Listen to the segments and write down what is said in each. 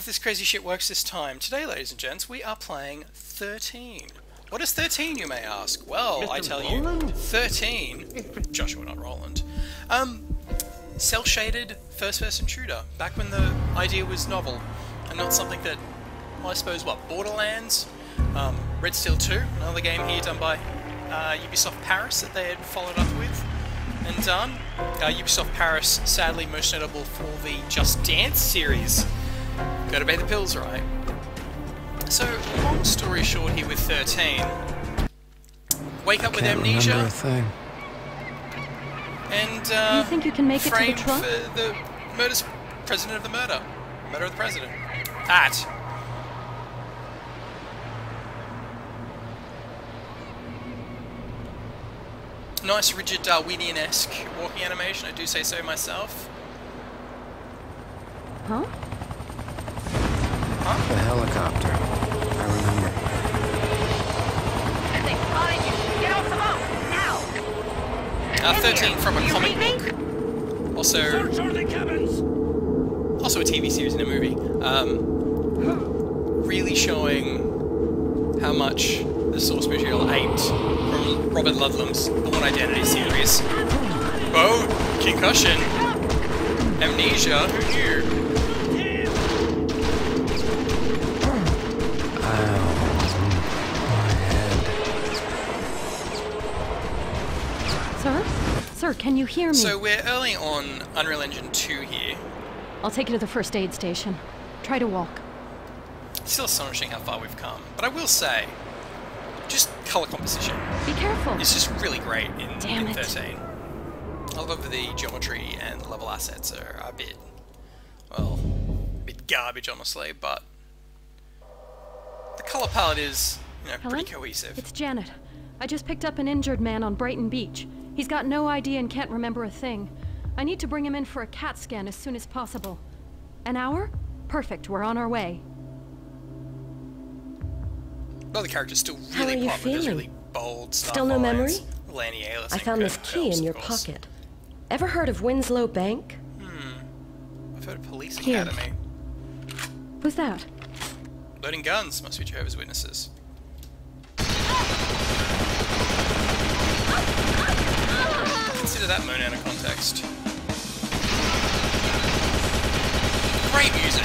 if this crazy shit works this time. Today, ladies and gents, we are playing 13. What is 13, you may ask? Well, Mr. I tell Roland? you, 13... Joshua, not Roland. Cell-shaded first-person shooter, back when the idea was novel, and not something that, well, I suppose, what, Borderlands? Red Steel 2, another game here done by Ubisoft Paris that they had followed up with and done. Ubisoft Paris, sadly most notable for the Just Dance series. Gotta pay the pills, right? So, long story short here with 13. Wake up with amnesia. A thing. And, you think you can make it to the trunk? For the president of the murder. Murder of the president. That. Nice, rigid, Darwinian-esque walking animation, I do say so myself. Huh? Huh? The helicopter. I remember. They spotted you! Get off the boat! Now! 13 from a comic book. Also a TV series and a movie. Really showing how much the source material aped from Robert Ludlum's Bourne Identity series. Whoa! Concussion! Amnesia? Who knew? Sir, can you hear me? So we're early on Unreal Engine 2 here. I'll take you to the first aid station. Try to walk. Still astonishing how far we've come. But I will say, just colour composition. Be careful. It's just really great in Damn it. 13. A lot of the geometry and level assets are a bit, well, a bit garbage honestly, but the colour palette is, you know, Helen? pretty cohesive. It's Janet. I just picked up an injured man on Brighton Beach. He's got no ID and can't remember a thing. I need to bring him in for a CAT scan as soon as possible. An hour? Perfect, we're on our way. Well, the character's still How really are you pop with those feeling? really bold stuff. Still no memory? Lanny Aylis I found this key in your pocket. Ever heard of Winslow Bank? I've heard of Police Here. Academy. Who's that? Loading guns must be Jehovah's Witnesses. Consider that moan out of context. Great music!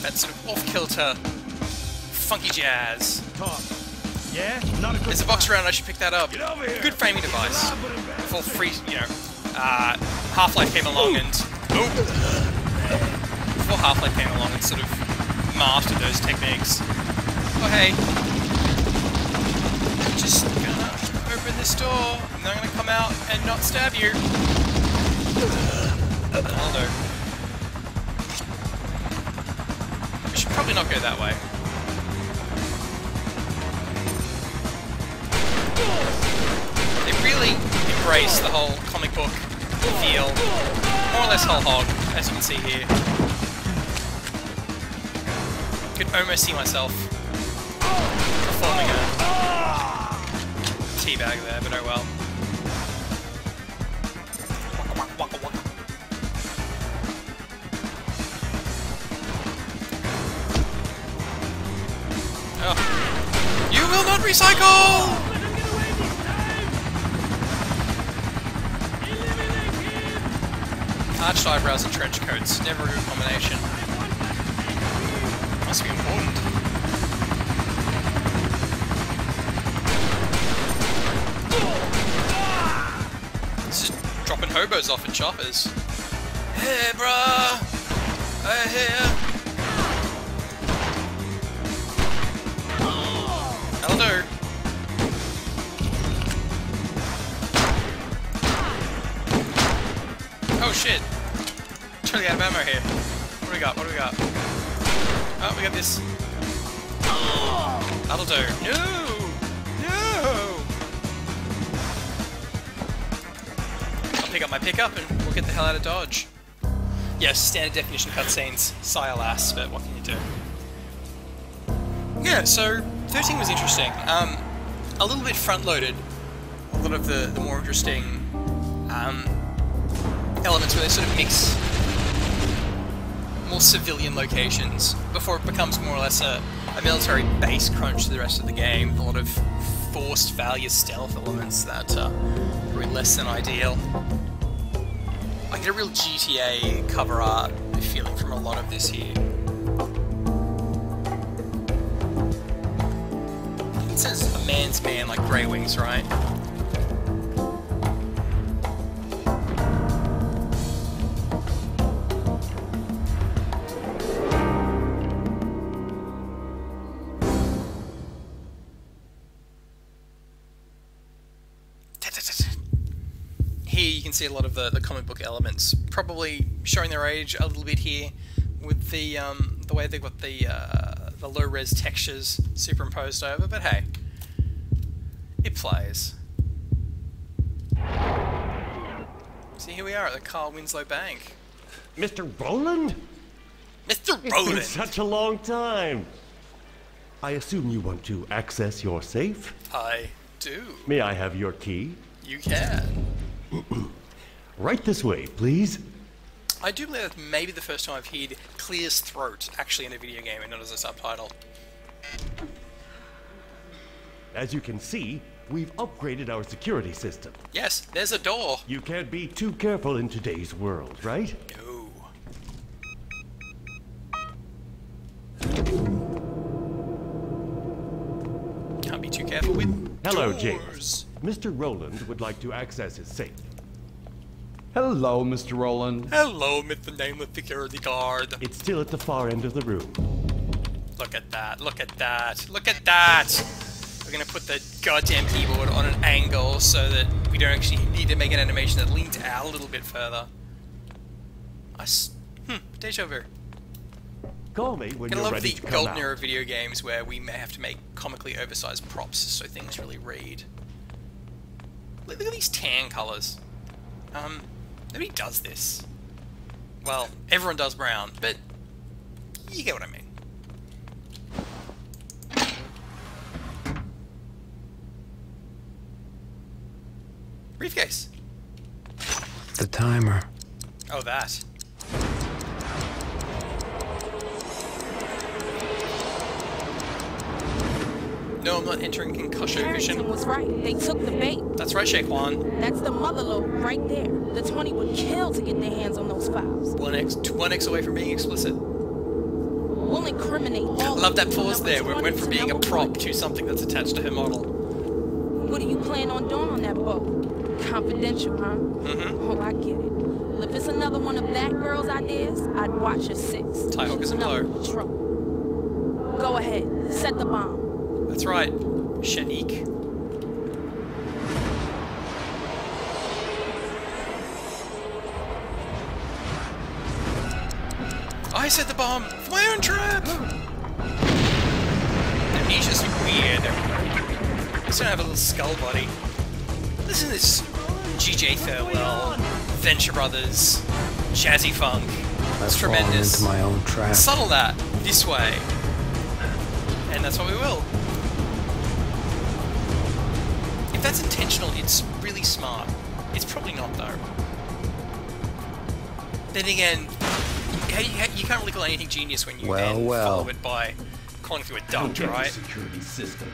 That sort of off-kilter, funky jazz. Talk. Yeah? Not a good There's a box around, I should pick that up. Get over here. Good framing device. Before Half-Life came along and... Oh! Before Half-Life came along and sort of mastered those techniques. Oh hey. I'm just gonna open this door. I'm not gonna come out and not stab you. I'll do. We should probably not go that way. They really embrace the whole comic book feel. More or less whole hog, as you can see here. Could almost see myself performing a teabag there, but oh well. Waka, waka, waka. Oh. You will not recycle! Arched eyebrows and trench coats, never a good combination. Must be important. This is dropping hobos off in choppers. Hey, bruh! Hey, here! That'll do. Oh shit! Totally out of ammo here. What do we got? What do we got? Oh, we got this. That'll do. No! No! I'll pick up my pickup and we'll get the hell out of Dodge. Yes, standard definition cutscenes. Sigh alas, but what can you do? Yeah, so 13 was interesting. A little bit front-loaded. A lot of the more interesting elements where they sort of mix more civilian locations before it becomes more or less a military base crunch to the rest of the game. A lot of forced value stealth elements that are really less than ideal. I get a real GTA cover art feeling from a lot of this here. It says a man's man like Grey Wings, right? Here you can see a lot of the comic book elements, probably showing their age a little bit here, with the way they've got the low-res textures superimposed over. But hey, it plays. See, here we are at the Carl Winslow Bank. Mr. Roland? Mr. It's Roland! been such a long time. I assume you want to access your safe? I do. May I have your key? You can. Right this way, please. I do believe that maybe the first time I've heard Clear's throat actually in a video game and not as a subtitle. As you can see, we've upgraded our security system. Yes, there's a door. You can't be too careful in today's world, right? No. Can't be too careful with Hello, doors. James. Mr. Roland would like to access his safe. Hello, Mr. Roland. Hello, Mr. Nameless Security Guard. It's still at the far end of the room. Look at that, look at that, look at that! We're gonna put the goddamn keyboard on an angle so that we don't actually need to make an animation that leans out a little bit further. Deja vu. Call me when I you're love ready the to come golden out. era video games where we may have to make comically oversized props so things really read. Look at these tan colours. Nobody does this. Well, everyone does brown, but you get what I mean. Briefcase. The timer. Oh, that. No, I'm not entering concussion Harrington vision. was right. They took the bait. That's right, Shaquan. That's the motherlode right there. The 20 would kill to get their hands on those files. 1x away from being explicit. We'll incriminate all Love that of them. pause there, where it went from being a Number prop 20. to something that's attached to her model. What do you plan on doing on that boat? Confidential, huh? Mm-hmm. Oh, I get it. Well, if it's another one of that girl's ideas, I'd watch a 6. Tie-hook is a Another blow. trouble. Go ahead. Set the bomb. That's right, Shanique. I set the bomb for my own trap! Amnesia's weird. It's gonna have a little skull body. Listen to this GJ Farewell, Venture Brothers, jazzy funk. It's I've fallen tremendous. into my own trap. Subtle that this way. And that's what we will. If that's intentional, it's really smart. It's probably not, though. Then again, you can't really call anything genius when you then follow it by calling through a duct, right? Security system.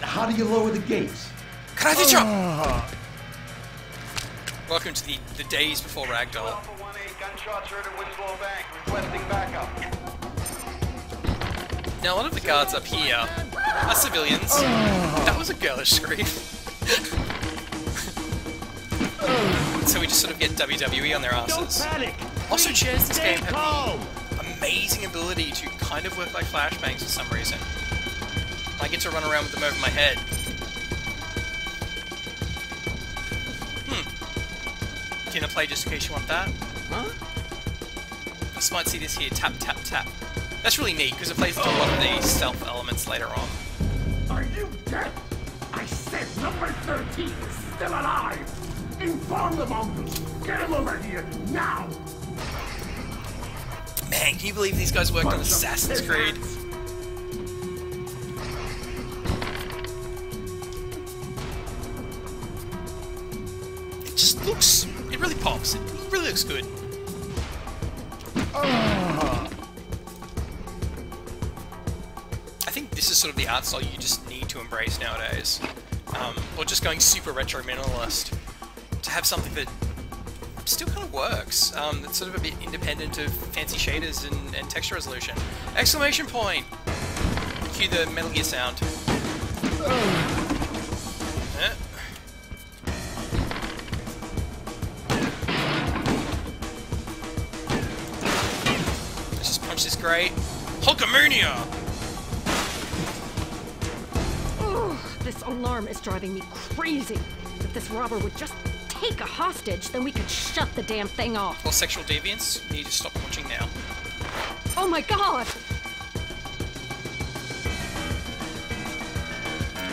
How do you lower the gates? Welcome to the days before Ragdoll. Gunshots heard at Winslow Bank. Requesting backup. Now, a lot of the guards up here are civilians. That was a girlish scream. So we just sort of get WWE on their Don't asses. panic! Also, chairs this Stay game have calm! the amazing ability to kind of work like flashbangs for some reason. I get to run around with them over my head. Dinner play just in case you want that. Huh? I just might see this here, tap, tap, tap. That's really neat, because it plays into a lot of the stealth elements later on. Are you dead? I said number 13 is still alive! Inform the mongoose! Get him over here, now! Man, can you believe these guys worked on Assassin's Creed? It just looks... It really pops. It really looks good. I think this is sort of the art style you just need to embrace nowadays. Or just going super retro minimalist. To have something that still kind of works. That's sort of a bit independent of fancy shaders and texture resolution. Exclamation point! Cue the Metal Gear sound. Let's just punch this great. Hulkamania! This alarm is driving me crazy. If this robber would just take a hostage, then we could shut the damn thing off. Or sexual deviance, you need to stop watching now. Oh my god!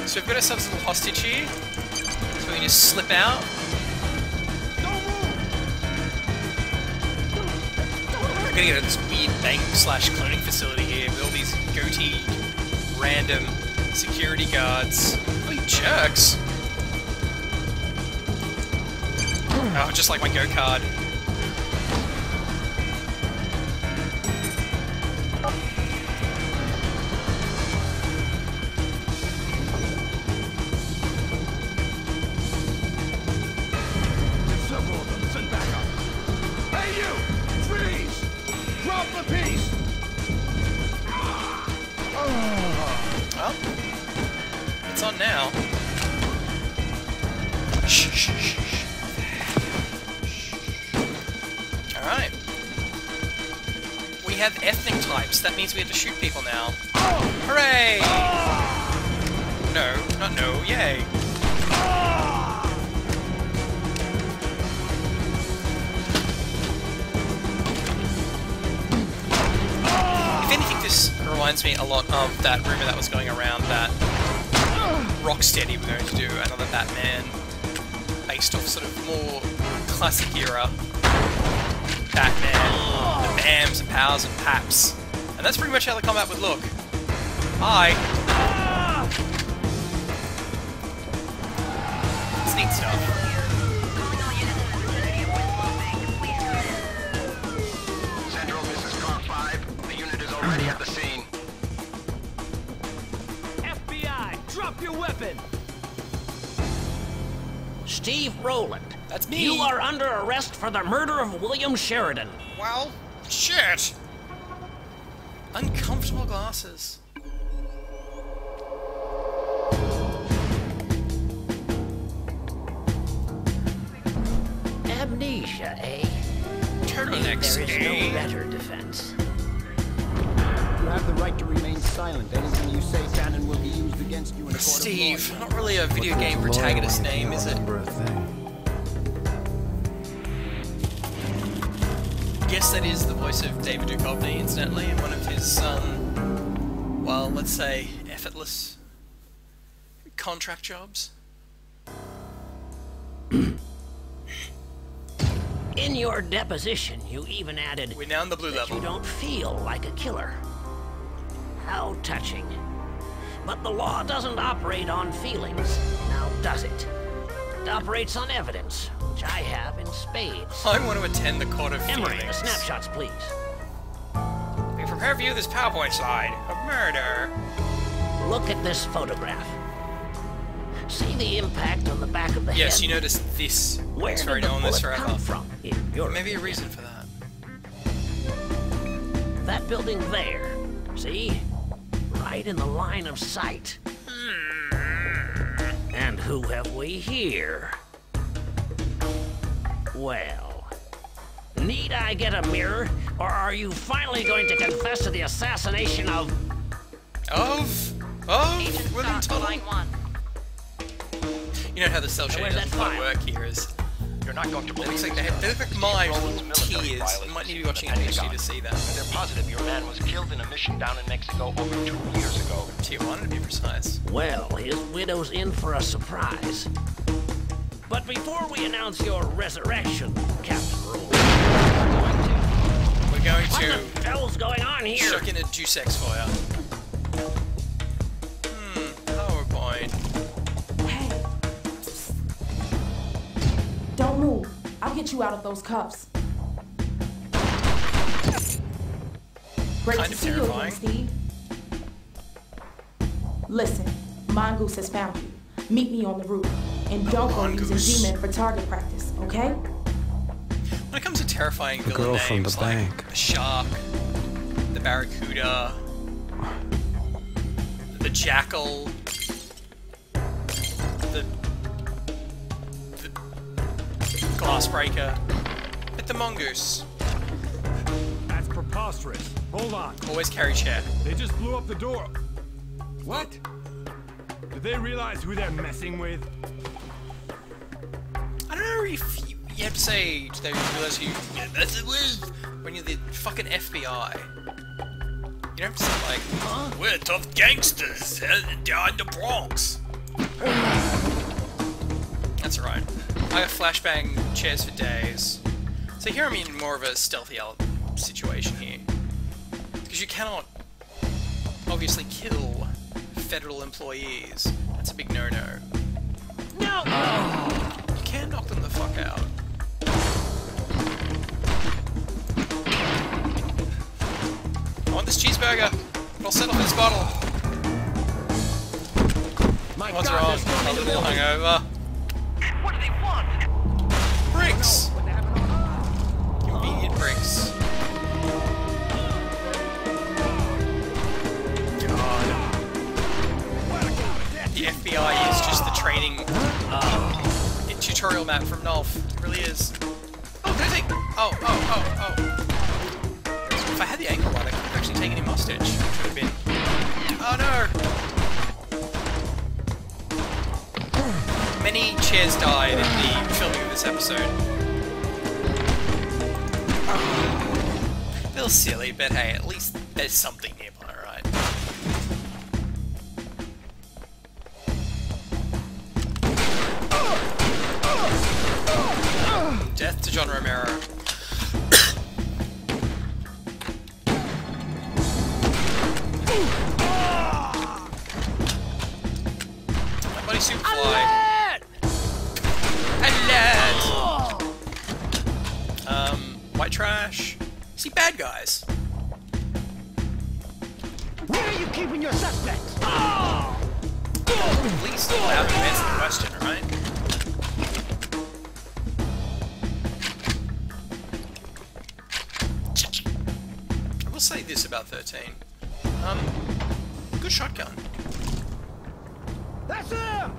So we've got ourselves a little hostage here. So we can just slip out. We're gonna get to this weird bank/cloning facility here with all these goateed, random security guards. Oh, you jerks! Oh, just like my go-kart. Several of them. Send back up. Hey, you! Freeze! Drop the piece! Well, it's on now. Shh, shh, shh, shh. Alright. We have ethnic types. That means we have to shoot people now. Hooray! No, not no, yay. If anything, this reminds me a lot of that rumor that was going around that Rocksteady were going to do another Batman based off sort of more classic era Batman, the BAMs and powers and paps. And that's pretty much how the combat would look. Hi. It's neat stuff. Central, this is Car 5. The unit is already at the scene. FBI, drop your weapon! Steve Rowland. That's me. You are under arrest for the murder of William Sheridan. Well, shit. Uncomfortable glasses. Amnesia, eh? Turtlenecks, There is eh? no better defense. You have the right to remain silent. Anything you say can and will be used against you in a court Steve, of law. not really a video game protagonist name, is it? Guess that is the voice of David Duchovny, incidentally, in one of his, well, let's say, effortless contract jobs. In your deposition, you even added We're now in the blue that level. you don't feel like a killer. How touching. But the law doesn't operate on feelings, now does it? It operates on evidence, which I have in spades. I want to attend the court of Emery, the feelings. snapshots, please. We prepare for you this PowerPoint slide of murder. Look at this photograph. See the impact on the back of the head? Yes, you noticed this. Where It's did very the known this bullet forever. come from? In your Maybe a opinion? reason for that. That building there. See? Right in the line of sight. And who have we here? Well, need I get a mirror, or are you finally going to confess to the assassination of... William Tuttle? You know how the cell shading Where's that doesn't quite file? work here is... You're not going to It believe looks like this, they look like mimes Roland's with military tears. file You is might need to be from watching the a PhD Pentagon. to see that. They're positive your man was killed in a mission down in Mexico over 2 years ago. Tier 1 to be precise. Well, his widow's in for a surprise. But before we announce your resurrection, Captain Rule, We're going what to the hell's going on here? chuck in a Deus Ex for you. PowerPoint. Hey. Don't move. I'll get you out of those cuffs. Great kind to of see you again, terrifying. Steve. Listen, Mongoose has found you. Meet me on the roof. And don't go using G-Men for target practice, okay? When it comes to terrifying The villain girl from names the like bank. the Shark, the Barracuda, the Jackal, the Glassbreaker, but the Mongoose. That's preposterous. Hold on. Always carry chair. They just blew up the door. What? Do they realize who they're messing with? I don't know if you have to say, do they realize who you're messing with when you're the fucking FBI? You don't have to say like, huh? We're tough gangsters down in the Bronx. That's alright. I have flashbang chairs for days. So here I'm in more of a stealthy situation here. Because you cannot obviously kill federal employees. That's a big no-no. No! You can knock them the fuck out. I want this cheeseburger, but I'll settle for this bottle. What's wrong? A little hungover. What do they want? Bricks! Convenient bricks. The FBI is just the training tutorial map from Nolf. It really is. Oh, good thing! Oh. If I had the ankle right, I could have actually taken him hostage, which would have been... Oh no! Many chairs died in the filming of this episode. A little silly, but hey, at least there's something nearby, right? Death to John Romero. My buddy Superfly. Alert! White trash. See, bad guys. Where are you keeping your suspects? At least allow me to answer the question, right? I will say this about 13. Good shotgun. That's him!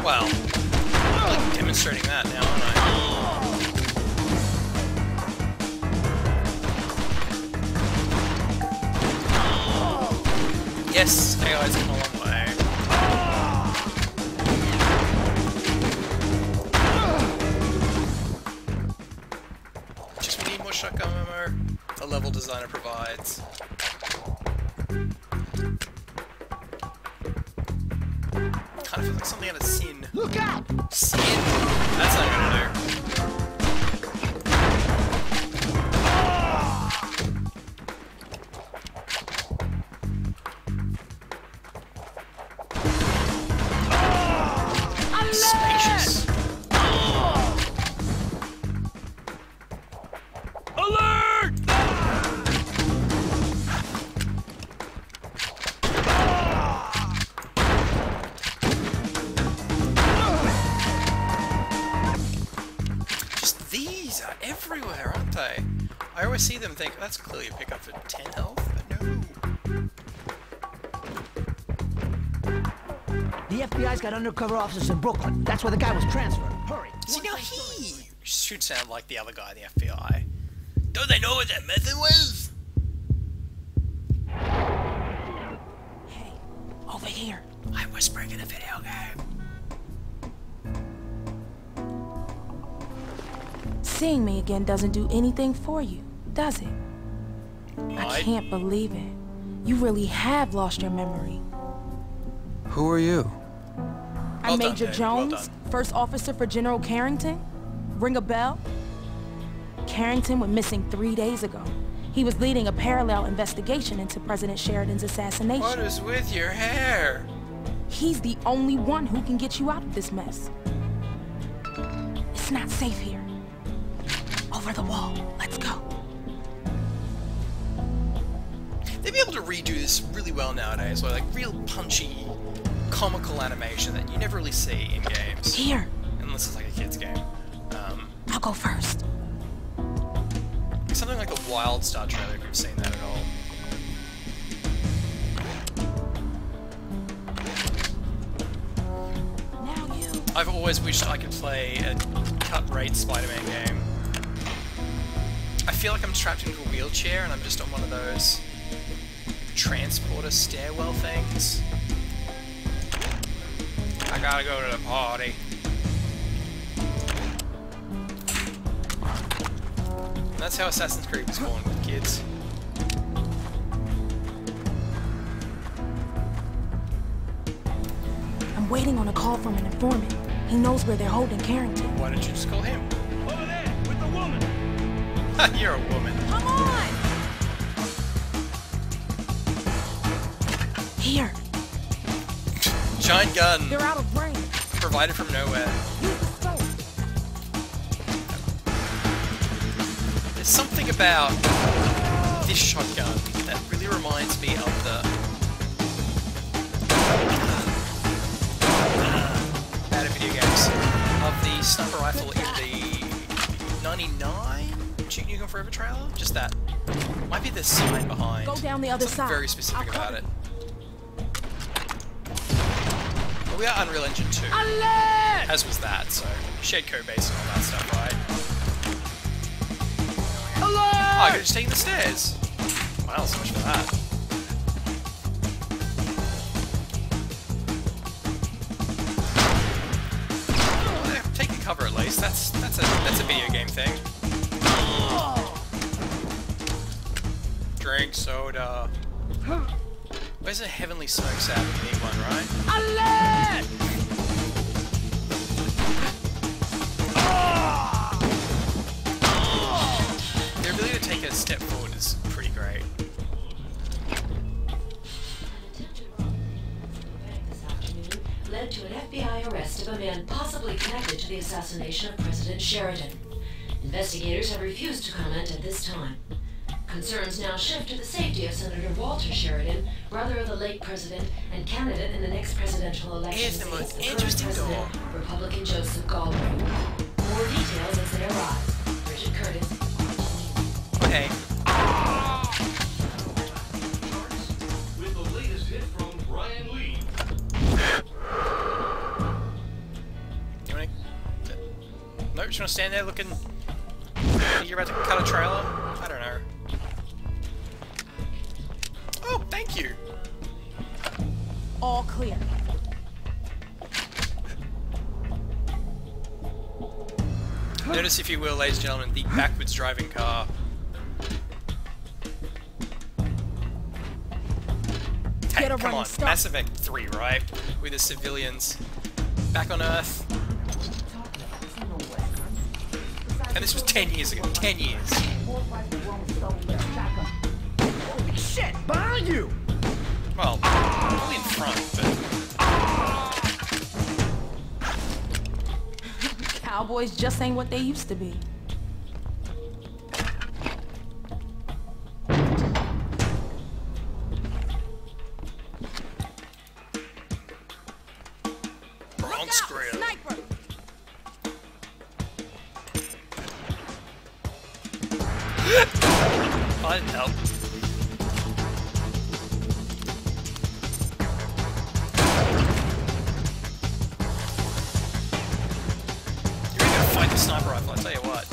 Well, I'm really demonstrating that now, aren't I? Yes, AI's come a long way. Just we need more shotgun ammo. A level designer provides. Kind of feels like something out of Sin. Look out! Sin? That's not gonna do. Spacious. Alert! Just these are everywhere, aren't they? I always see them and think, that's clearly a pickup for 10 health, but no. The FBI's got undercover officers in Brooklyn. That's where the guy was transferred. Hurry. See, now he should sound like the other guy in the FBI. Don't they know what they're messing with? Hey, over here. I was breaking a video game. Seeing me again doesn't do anything for you, does it? I can't believe it. You really have lost your memory. Who are you? I'm Major Jones, first officer for General Carrington. Ring a bell? Carrington went missing 3 days ago. He was leading a parallel investigation into President Sheridan's assassination. What is with your hair? He's the only one who can get you out of this mess. It's not safe here. Over the wall. Let's go. They'd be able to redo this really well nowadays, like real punchy, comical animation that you never really see in games. Here. Unless it's like a kid's game. I'll go first. Something like the Wild Star trailer, if you've seen that at all. Now you. I've always wished I could play a cut-rate Spider-Man game. I feel like I'm trapped into a wheelchair and I'm just on one of those transporter stairwell things. I gotta go to the party. And that's how Assassin's Creed was born, with kids. I'm waiting on a call from an informant. He knows where they're holding Carrington. Why don't you just call him? Over there, with the woman. You're a woman. Come on! Here. Giant gun. They're out of range. Provided from nowhere. There's something about this shotgun that really reminds me of the bad at video games, of the sniper rifle in the 99 Shooting You Can Forever trailer. Just that. Might be the sign behind. Go down the other Something side. very specific about it. We are Unreal Engine 2, as was that, so shared code base and all that stuff, right? Oh, I could just take the stairs. Wow, so much for that. Well, they're taking cover at least. That's a video game thing. Drink soda. Where's the Heavenly Smoke Sound? We need one, right? Their ability to take a step forward is pretty great. Led to an FBI arrest of a man possibly connected to the assassination of President Sheridan. Investigators have refused to comment at this time. Concerns now shift to the safety of Senator Walter Sheridan, brother of the late president and candidate in the next presidential election Here's the most against interesting current door. president, Republican Joseph Galbraith. More details as they arrive. Bridget Curtis. Okay. With the latest hit from Brian Lee. You wanna... No, just wanna stand there looking... You're about to cut a trailer? I don't know. Oh, thank you! All clear. Notice, if you will, ladies and gentlemen, the backwards driving car. Hey, Get a come running on, start. Mass Effect 3, right? With the civilians back on Earth. And this was 10 years ago. 10 years. Holy shit! Behind you! Well, only in front, but... Cowboys just ain't what they used to be. Wrong screen. Sniper! I didn't help. You're really gonna fight the sniper rifle, I tell you what.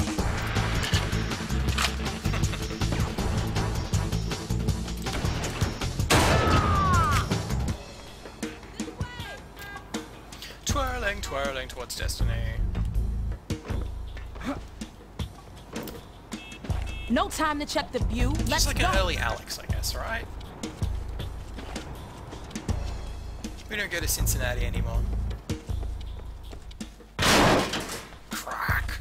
Twirling, twirling towards destiny. No time to check the view. Let's Just like go. an early Alex, I guess, right? We don't go to Cincinnati anymore. Crack.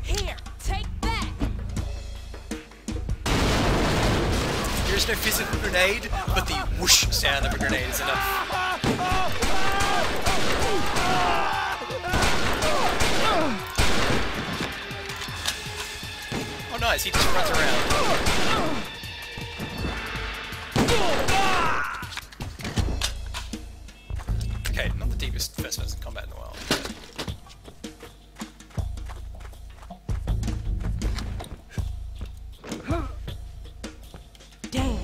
Here, take that. There's no physical grenade, but the whoosh sound of a grenade is enough. dies, he just runs around. Okay, not the deepest first-person combat in the world. Damn,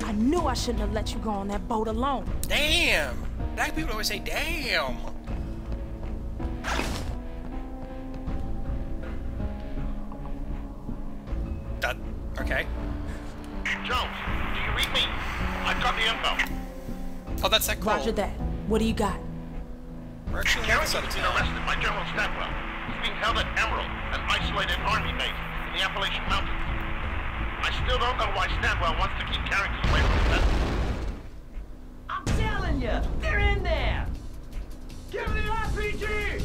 I knew I shouldn't have let you go on that boat alone. Damn! Black people always say damn! That... okay. Jones, do you read me? I've got the info. Oh, that's that call. Roger that. What do you got? We're actually on the Carrington's been arrested by General Stadwell. He's being held at Emerald, an isolated army base in the Appalachian Mountains. I still don't know why Stadwell wants to keep Carrington away from the vessel. I'm telling you, they're in there. Give me the RPG!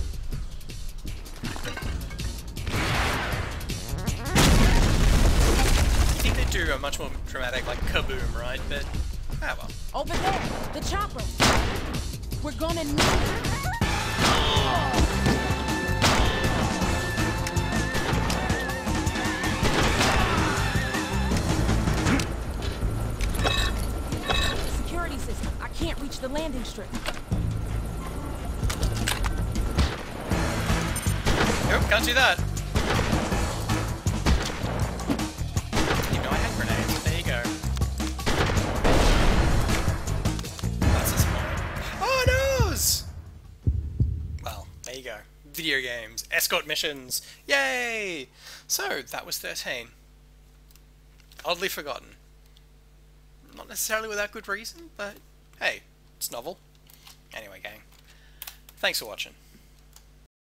I think they do a much more dramatic, like, kaboom, right? But, ah well. Over there, the chopper. We're gonna need it. Security system. I can't reach the landing strip. Nope, can't do that. You know I had grenades, but there you go. That's a small. Oh, noes! Well, there you go. Video games, escort missions, yay! So, that was 13. Oddly forgotten. Not necessarily without good reason, but hey, it's novel. Anyway, gang, thanks for watching.